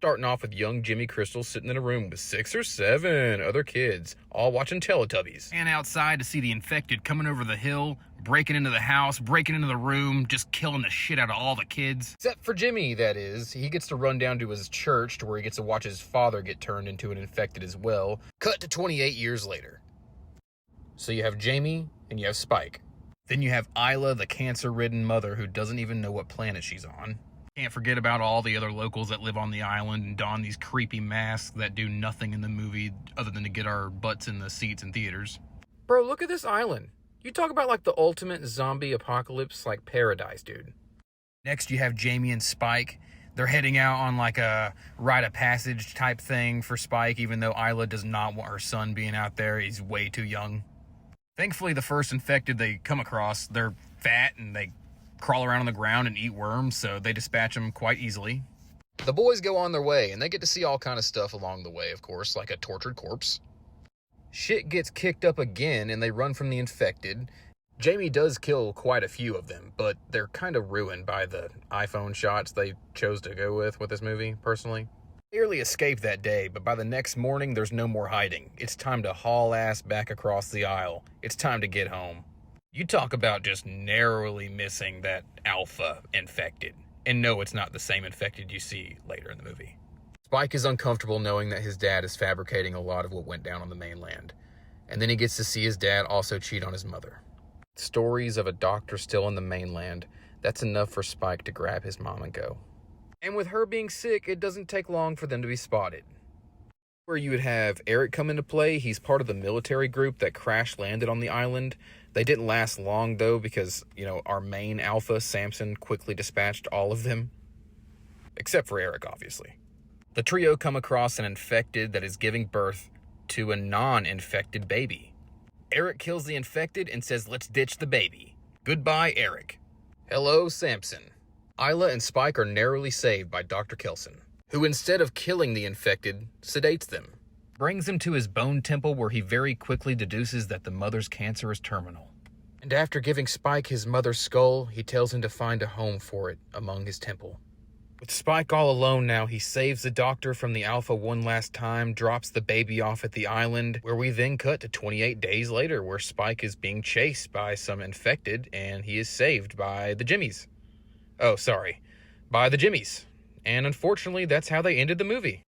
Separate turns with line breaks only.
Starting off with young Jimmy Crystal sitting in a room with 6 or 7 other kids, all watching Teletubbies.
And outside to see the infected coming over the hill, breaking into the house, breaking into the room, just killing the shit out of all the kids.
Except for Jimmy, that is. He gets to run down to his church to where he gets to watch his father get turned into an infected as well. Cut to 28 years later. So you have Jamie and you have Spike. Then you have Isla, the cancer-ridden mother who doesn't even know what planet she's on.
Can't forget about all the other locals that live on the island and don these creepy masks that do nothing in the movie other than to get our butts in the seats in theaters.
Bro, look at this island. You talk about like the ultimate zombie apocalypse, like paradise, dude.
Next, you have Jamie and Spike. They're heading out on like a rite of passage type thing for Spike, even though Isla does not want her son being out there. He's way too young. Thankfully, the first infected they come across, they're fat and they crawl around on the ground and eat worms, so they dispatch them quite easily.
The boys go on their way, and they get to see all kind of stuff along the way, of course, like a tortured corpse. Shit gets kicked up again, and they run from the infected. Jamie does kill quite a few of them, but they're kind of ruined by the iPhone shots they chose to go with this movie, personally. They barely escape that day, but by the next morning, there's no more hiding. It's time to haul ass back across the aisle. It's time to get home. You talk about just narrowly missing that alpha infected. And no, it's not the same infected you see later in the movie. Spike is uncomfortable knowing that his dad is fabricating a lot of what went down on the mainland. And then he gets to see his dad also cheat on his mother. Stories of a doctor still on the mainland, that's enough for Spike to grab his mom and go. And with her being sick, it doesn't take long for them to be spotted. Where you would have Eric come into play, he's part of the military group that crash landed on the island. They didn't last long, though, because, our main alpha, Samson, quickly dispatched all of them. Except for Eric, obviously. The trio come across an infected that is giving birth to a non-infected baby. Eric kills the infected and says, "Let's ditch the baby. Goodbye, Eric." Hello, Samson. Isla and Spike are narrowly saved by Dr. Kelson, who instead of killing the infected, sedates them. Brings him to his bone temple where he very quickly deduces that the mother's cancer is terminal. And after giving Spike his mother's skull, he tells him to find a home for it among his temple. With Spike all alone now, he saves the doctor from the alpha one last time, drops the baby off at the island, where we then cut to 28 days later, where Spike is being chased by some infected, and he is saved by the Jimmies. By the Jimmies. And unfortunately, that's how they ended the movie.